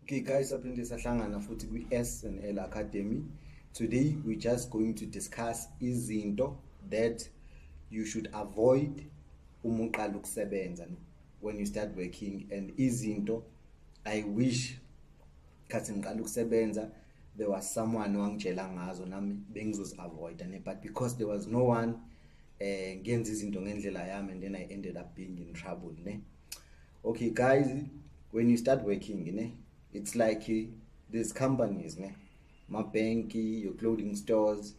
Okay guys, apprende sahlangana futhi kwi-S&L Academy. Today we're just going to discuss izinto that you should avoid uma uqala ukusebenza when you start working, and izinto I wish khathi ngiqala ukusebenza there was someone wangitshela ngazo nami bengizozi avoid, but because there was no one ngenza izinto ngendlela yami, and then I ended up being in trouble Okay guys, when you start working it's like these companies my banky, your clothing stores,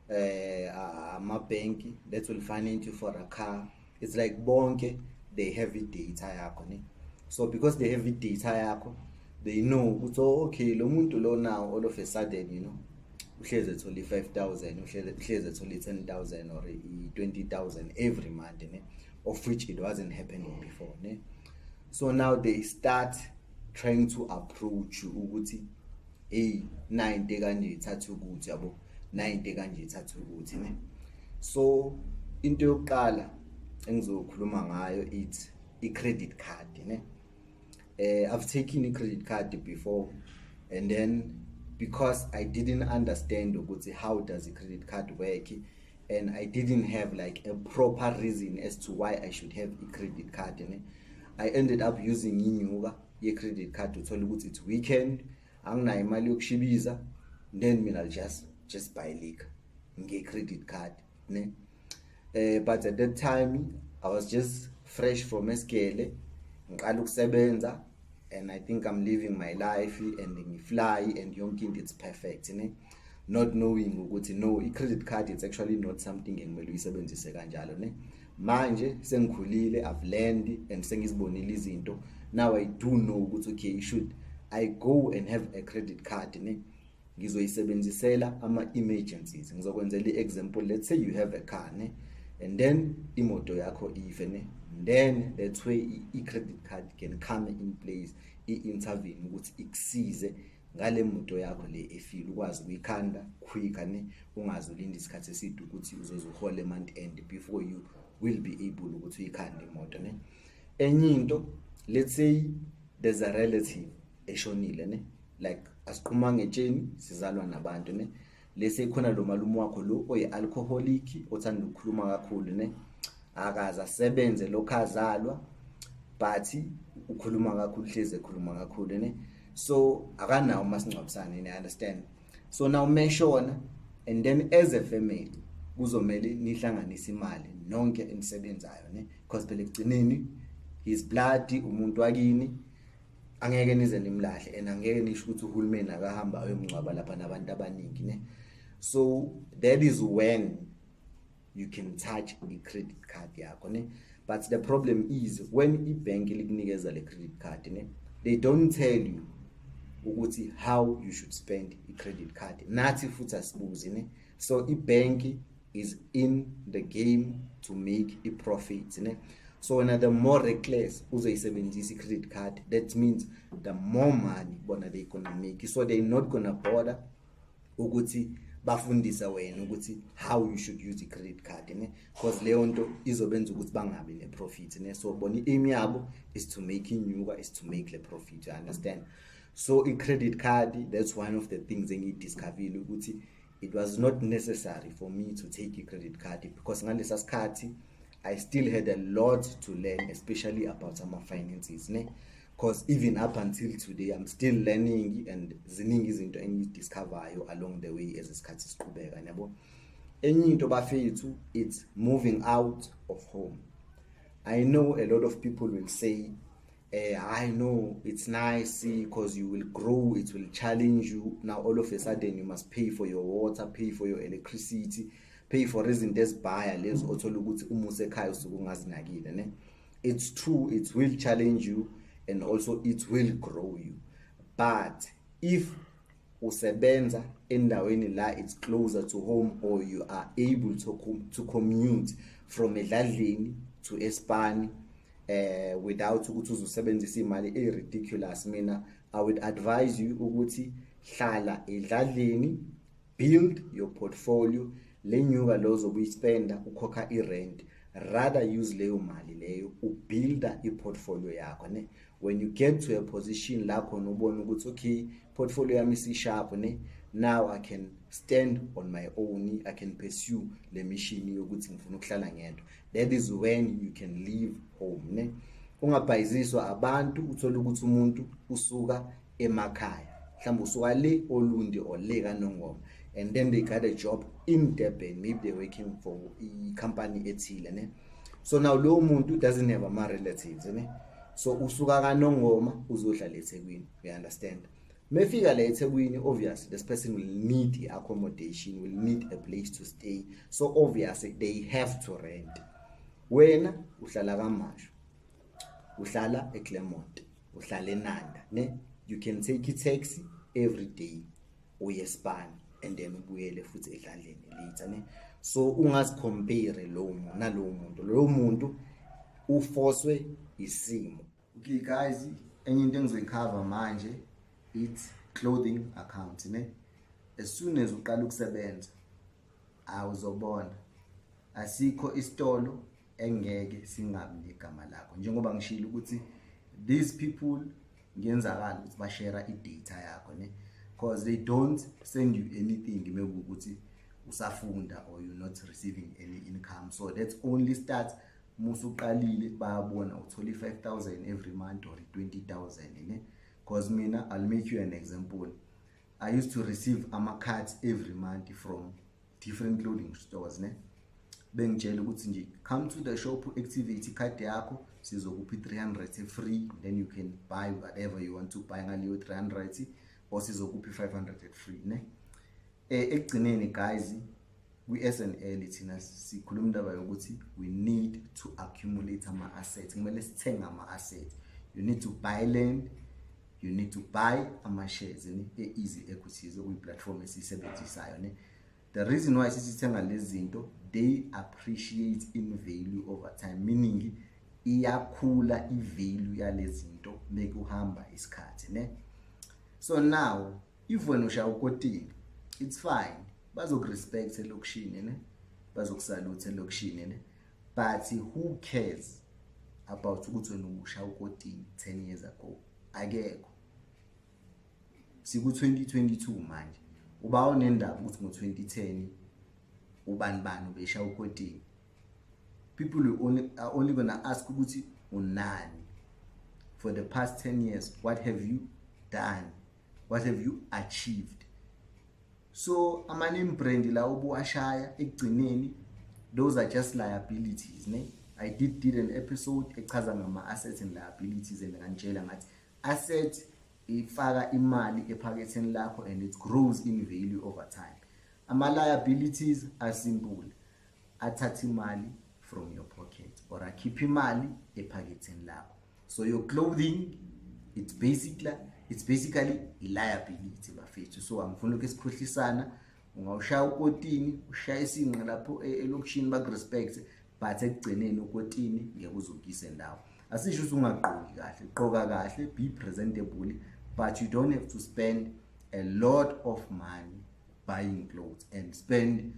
my banky that will finance you for a car. It's like bonke, they have data yakho so because they have data yakho, they know so okay lo muntu lo now all of a sudden uhleze ethole 5,000, uhleze ethole 10,000 or 20,000 every month of which it wasn't happening before So now they start trying to approach you ukuthi hey 90 kanje ithatha ukuthi yabo 90 kanje ithatha ukuthi So into yokuqala engizokhuluma ngayo it's i-credit card I've taken a credit card before, and then because I didn't understand ukuthi how does a credit card work, and I didn't have like a proper reason as to why I should have a credit card I ended up using inyuka ye-credit card to tell ukuthi it's weekend anginayo imali yokushibiza, then mina I'll just buy liquor nge-credit card but at that time I was just fresh from esikele ngiqala ukusebenza, and I think I'm living my life and ngifly and yonke into it's perfect not knowing ukuthi no, i-credit card it's actually not something engimele uyisebenzise kanjalo manje sengikhulile, I've learned and sengizibonile izinto. Now I do know ukuthi okay, I go and have a credit card ngizoyisebenzisela ama-emergencies. Ngizokwenzela i-example, let's say you have a car and then imoto yakho ife then that's where i-credit card can come in place, i-intervene ukuthi ikusize ngale moto yakho le efile, ukwazi ukuyikhanda quicker ungazi ulinda isikhathi eside ukuthi uzoze uhole month end before you will be able ukuthi uyikhande imoto enye into, let's say there's a relative eshonile like asiqhuma ngetsheni sizalwa nabantu lese khona lo malume wakho lo oyi-alcoholic othanda ukukhuluma kakhulu akaza sebenze lokhazalwa but ukhuluma kakhulu, hleze ekhuluma kakhulu so akanawo masingcwabisane I understand. So now meshona, and then as a family kuzomela nihlanganise imali nonke enisebenzayo because phela ekugcineni his blood umuntu wakini, angeke nize nimlahle and angeke nisho ukuthi uhulumeni akahamba ayomngcwaba lapha nabantu abaningi so that is when you can touch the credit card yakho but the problem is when ibank likunikeza le credit card they don't tell you ukuthi how you should spend i-credit card, nathi futhi asibuzi so ibank is in the game to make a profit so when the more reckless uzoyisebenzisa i-credit card, that means the more money bona they gonna make, so they're not gonna bother ukuthi bafundisa wena ukuthi how you should use i-credit card because leyo nto izobenza ukuthi bangabi ne-profit so bona i-aim yabo is to make inyuka, is to make the profit, you understand. So i-credit card, that's one of the things engiyidiscoverile ukuthi it was not necessary for me to take a credit card because ngalesa sikhathi I still had a lot to learn, especially about some finances because even up until today I'm still learning, and ziningi izinto engidiscoveryo along the way as isikhathi siqhubeka yabo. Enye into bafethu, it's moving out of home. I know a lot of people will say I know it's nice because you will grow, it will challenge you. Now all of a sudden you must pay for your water, pay for your electricity, pay for resident buyer lezo othola ukuthi umuse ekhaya usuku ungazinakile It's true, it will challenge you and also it will grow you, but if usebenza endaweni la it's closer to home, or you are able to commute from eDladleni to eSpani without ukuthi uzosebenzisa imali ridiculous, mina I would advise you ukuthi hlala eDladleni, build your portfolio, lenyuka lozo uyispenda ukhokha i-rent, rather use leyo mali leyo ubuilda i-portfolio yakho ne. When you get to a position la khona ubona ukuthi okay portfolio yami isisharp ne, now I can stand on my own, I can pursue le mission yokuthi ngifuna ukuhlala ngedwa. That is when you can leave home ne. Ungabhayiziswa abantu uthola ukuthi umuntu usuka emakhaya mhlawumbe usuka le Olundi or le kaNongoma, and then they got a job in Durban, maybe they're working for a company ethile ne. So now lo muntu doesn't have ama relatives ne, so usuka kaNongoma uzohlala eThekwini, you understand. Mefika la eThekwini, obviously this person will need accommodation, will need a place to stay, so obviously they have to rent. Wena uhlala kaMashu, uhlala eClermont, uhlala eNanda ne, you can take a taxi every day uye Spani and then ubuyele futhi eHlaleni later ne. So ungazicompare lo muntu uforcwe isimo. Okay guys, enye into engizoyicover manje it's clothing account ne. As soon as uqala ukusebenza awuzobona asikho isitolo engeke singabi negama lakho, njengoba ngishilo ukuthi these people ngiyenzakala ukuthi ba share i-data yakho ne, because they don't send you anything maybe ukuthi usafunda or you're not receiving any income. So that's only start musuqalile bayabona uthola 5,000 every month or 20,000 ne. Because mina, I'll make you an example. I used to receive cards every month from different clothing stores ne. Bengitshela ukuthi nje come to the shop, activate card yakho, sizokuphi 300 free, then you can buy whatever you want to buy ngaleyo 300 or sizokuphi 500 free ne. Ekugcineni guys, kwi-SNL thina sikhuluma indaba yokuthi we need to accumulate ama assets. Kumele sithenge ama assets. You need to buy land, you need to buy ama shares ne, easy equities okuyi platform esisebenzisayo ne. The reason why sisithenga lezi zinto, they appreciate in value over time, meaning iyakhula i-value yalezi zinto bekuhamba isikhathi ne. So now if wena ushaya ukotini, it's fine, bazokurespect elokishini ne, bazokusalute elokishini ne, but who cares about ukuthi wena ushaya ukotini 10 years ago? Akekho. Siku 2022 manje, uba unendaba ukuthi ngo-2010 ubani ubeshaya ukotini, people are only gonna ask ukuthi unani. For the past 10 years, what have you done? What have you achieved? So ama-name brand la ubuwashaya ekugcineni, those are just liabilities ne. I did an episode echaza ngama assets and liabilities, and ngantshela ngathi asset ifaka imali ephaketheni lakho and it grows in value over time. Ama liabilities are simple, athatha imali from your pocket or akhipha imali ephaketheni lakho. So your clothing, it's basically a liability bafethu. So angifuna ukusikhohlisana, ungawushaya ukotini, ushaya isinqa lapho elokishini bakurespect, but ekugcineni ukotini ngeke uzokise ndawo. Asisho ukuthi ungaqoki kahle, qoka kahle, be presentable, but you don't have to spend a lot of money buying clothes and spend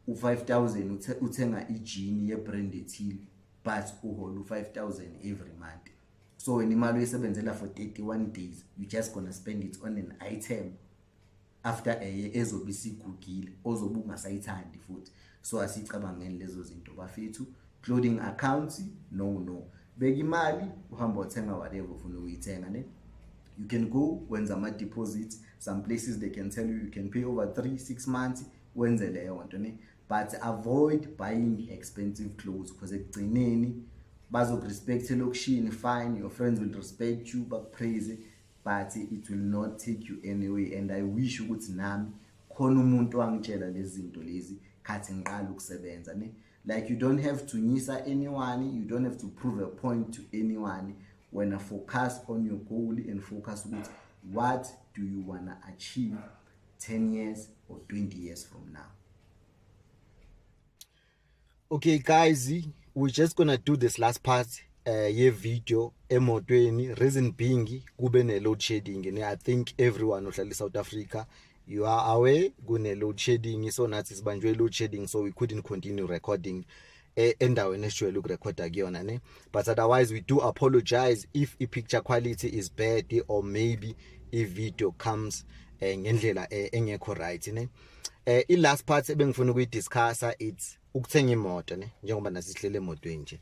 u5,000 uthenga ijini ye brand ethile but uhola u5,000 every month. So when imali uyisebenzela for 31 days, you just gonna spend it on an item after a year ezobe isigugile ozobe ungasayithandi futhi. So asicabangeni lezo zinto bafethu. Clothing accounts, no. Beka imali uhamba uthenga whatever ufuna ukuyithenga ne. You can go wenza ama deposits. Some places they can tell you can pay over 3-6 months wenze leyo nto ne. But avoid buying expensive clothes because ekugcineni bazokurespect elokishini, fine, your friends will respect you, bakupraise, but it will not take you anyway. And I wish ukuthi nami khona umuntu wangitshela lezi zinto lezi khathi ngiqala ukusebenza ne. Like you don't have to nyisa anyone, you don't have to prove a point to anyone. When I focus on your goal and focus with what do you want to achieve 10 years or 20 years from now. Okay guys, we're just gonna do this last part ye video emotweni. Reason being kube ne load shedding and I think everyone ohlala South Africa you are aware kune load shedding, so nathi sibanjwe load shedding, so we couldn't continue recording. endaweni esijwayele ukurekhoda kuyona ne. But otherwise we do apologize if i-picture quality is bad or maybe i-video comes ngendlela engekho right ne. I-last part ebengifuna ukuyidiscussa it's ukuthenga imoto ne, njengoba nasihlele emotweni nje.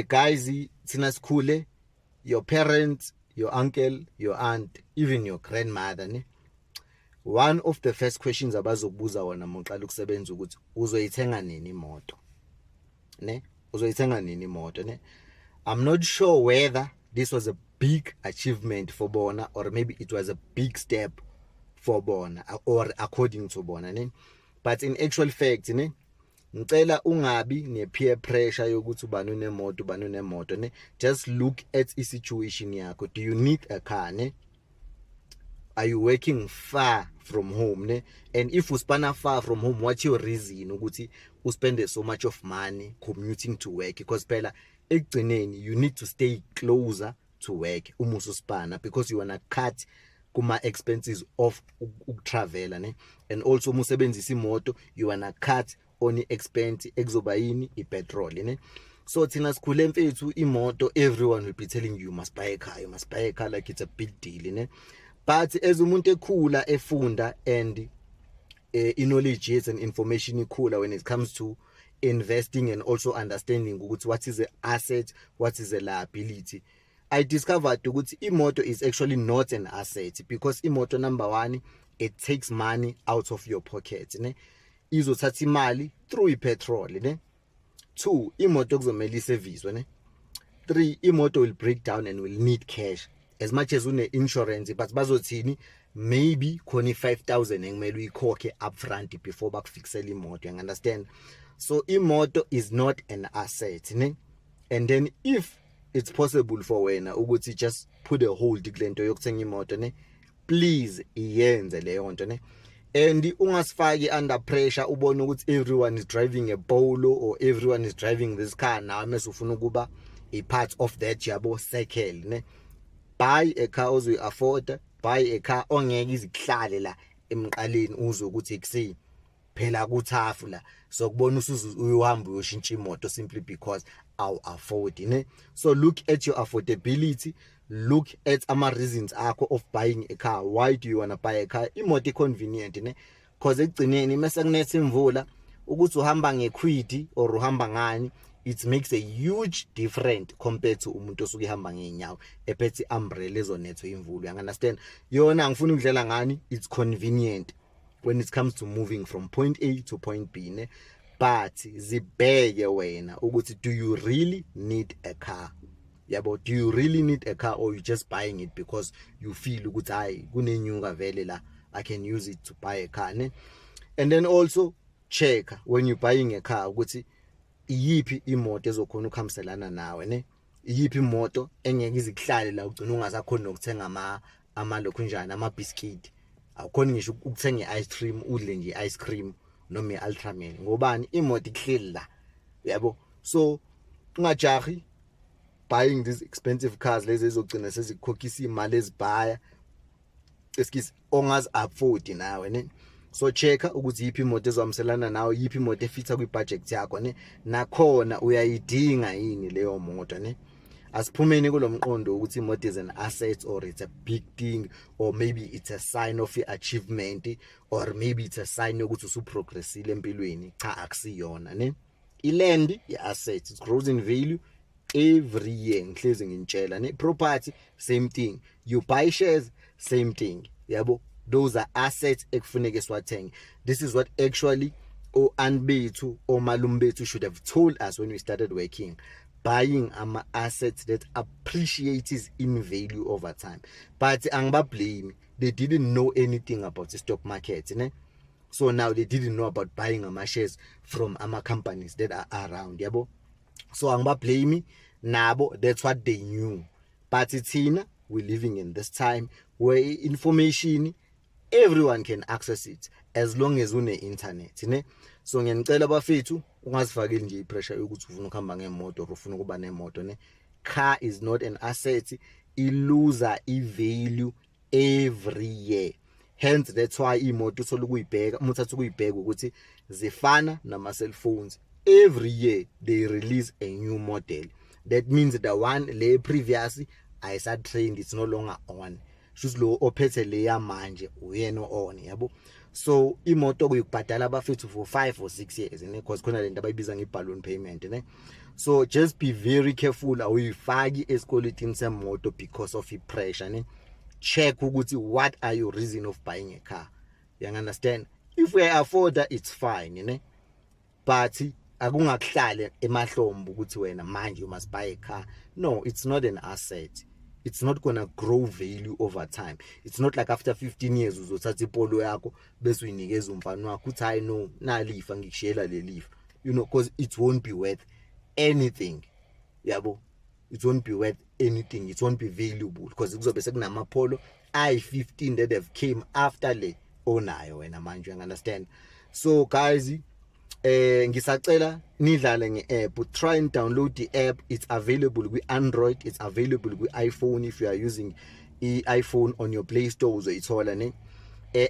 Guys, thina sikhule, your parents, your uncle, your aunt, even your grandmother ne, one of the first questions abazokubuza wona moqala ukusebenza ukuthi uzoyithenga nini imoto ne, uzoyithenga nini imoto ne. I'm not sure whether this was a big achievement for bona or maybe it was a big step for bona or according to bona ne. But in actual fact ne, ngicela ungabi ne peer pressure yokuthi ubani unemoto ne. Just look at I situation yakho. Do you need a car ne? Are you working far from home ne? And if you spend far from home, what's your reason ukuthi you spend so much of money commuting to work? Because phela ekugcineni you need to stay closer to work uma ususpana, because you wanna cut kuma expenses of travel ne. And also uma usebenzisa imoto you wanna cut on expense ekuzoba yini ipetrol ne. So thina sikhule mfethu imoto, everyone will be telling you must buy a car, you must buy a car like it's a big deal ne. But as umuntu ekhula efunda and knowledge is and information ikhula when it comes to investing and also understanding ukuthi what is an asset, what is a liability, I discovered ukuthi imoto is actually not an asset, because imoto number one, it takes money out of your pocket ne. Izothatha imali through ipetrol ne. 2, imoto kuzomela iservice ne. 3, imoto will break down and will need cash as much as une insurance, but bazothini maybe khona 5,000 engimele uyikhokhe upfront before bakufixele imoto, you understand. So imoto is not an asset ne. And then if it's possible for wena ukuthi just put a hold kule nto yokuthenga imoto ne, please iyenze leyo nto ne. And ungasifaki under pressure ubone ukuthi everyone is driving a Polo or everyone is driving this car now mase ufuna ukuba a part of that yabo circle ne. Buy a car ozoyi afford, buy a car ongeke izihlale la emqaleni uzo ukuthi ekuseni phela kuthafu la sokubona uyuhamba uyoshintsha imoto simply because awu afford ne. So look at your affordability, look at ama reasons akho of buying a car. Why do you want to buy a car? Imoto convenient ne, cause ekugcineni mase kunethe imvula ukuthi uhamba ngequid or uhamba ngani, it makes a huge difference compared to umuntu osuke ihamba ngeenyawo ephethe umbrella ezonethwe imvula, you understand. Yona ngifuna ukudlela ngani, it's convenient when it comes to moving from point A to point B ne. But zibheke wena ukuthi do you really need a car yabo, do you really need a car or you just buying it because you feel ukuthi hayi kunenyuka vele la I can use it to buy a car ne. And then also check when you buying a car ukuthi iyiphi imoto ezokhona ukhamselana nawe ne, iyiphi imoto engeke izikuhlale la ugcina ungasakhona nokuthenga amalokhu njani ama biscuit, awukhona ngisho ukuthenga ice cream, udle nje ice cream noma i-ultraman, ngobani imoto ihleli la yabo. So ungajahi buying these expensive cars lezi ezogcina sezikhokhisa imali ezibhaya eskisi ongazi afford nawe ne. So checka ukuthi yiphi imoto ezomselana nawe, yiphi imoto efitha kwi-budget yakho ne, nakhona uyayidinga yini leyo moto ne. Asiphumeni kulomqondo ukuthi imoto is an asset or it's a big thing or maybe it's a sign of achievement or maybe it's a sign yokuthi usuprogressile empilweni. Cha, akusiyona ne. Iland i-asset, it grows in value every year, ngihlezi ngintshela ne. Property same thing, you buy shares same thing yabo. Those are assets ekufuneka siwathenge. This is what actually anbethu or malumbethu should have told us when we started working. Buying assets that appreciates in value over time. But angba blame, they didn't know anything about the stock market ne? So now they didn't know about buying shares from companies that are around yabo. So angba blame nabo, that's what they knew. But it's here, we're living in this time where information everyone can access it as long as une internet ne. So ngiyanicela bafethu ungazifakeli nje ipressure yokuthi ufuna ukuhamba ngemoto or ufuna ukuba nemoto ne. Car is not an asset, it loses i-value every year. Hence that's why imoto usolo kuyibheka, umuntu athi kuyibheka ukuthi zifana nama cell phones, every year they release a new model. That means the one le previous ayisa trained, it's no longer on. Shus lo ophethe leya manje uyena on yabo. So imoto kuyibhadala abafethu for 5 or 6 years ne, because khona lento abayibiza ngeballoon payment ne. So just be very careful awuyifaki esikolotini semoto because of pressure ne. Check ukuthi what are your reason of buying a car. You understand? If we afford that, it's fine ne. But akungakuhlale emahlombe ukuthi wena manje you must buy a car. No, it's not an asset. It's not gonna grow value over time. It's not like after 15 years uzothatha ipolo yakho bese uyinikeza umfana wakho uthi hayi no nalifa ngikushiyela le lifa, you know, because it won't be worth anything. Yabo, it won't be worth anything. It won't be valuable because kuzobe sekunamapolo i15 that have came after le onayo wena manje, you understand? So guys, ngisacela nidlale nge-app, try and download the app. It's available with Android, it's available with iPhone. If you are using iPhone on your Play Store uzoyithola ne.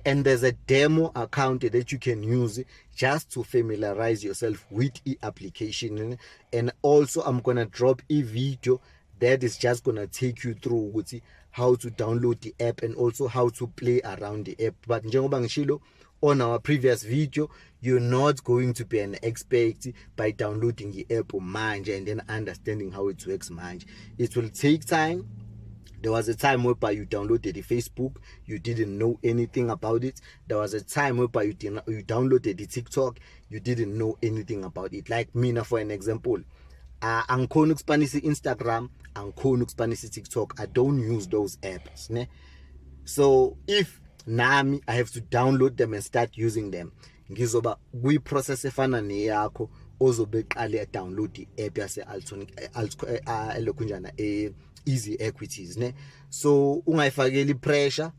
And there's a demo account that you can use just to familiarize yourself with the application. And also I'm gonna drop a video that is just gonna take you through how to download the app and also how to play around the app. But njengoba ngishilo on our previous video, you're not going to be an expert by downloading the app manje and then understanding how it works manje. It will take time. There was a time whereby you downloaded the Facebook, you didn't know anything about it. There was a time whereby you downloaded the TikTok, you didn't know anything about it. Like me now, for an example, angikhona ukuSpanish Instagram, angikhona ukuSpanish TikTok. I don't use those apps ne. So if nami I have to download them and start using them, ngizoba kuyi-process efana neyakho ozobe qale download i-app yase elokhunjana easy equities ne. So ungayifakeli pressure,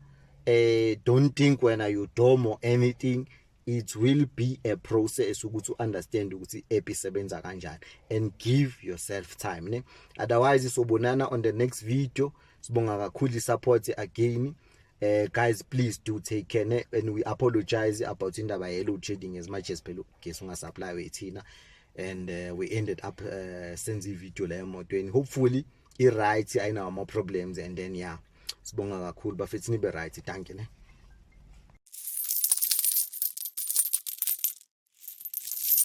don't think when you dom or anything. It will be a process ukuthi understand ukuthi app isebenza kanjani, and give yourself time ne. Otherwise sobonana on the next video. Sibonga kakhulu support again. Guys, please do take care ne? And we apologize about indaba ye-load shedding as much as phela ugesi unga-supply wethina, and we ended up senze video la emotweni. Hopefully i-right ayinawo ama problems, and then yeah, sibonga kakhulu bafethu nibe right. Thank you ne.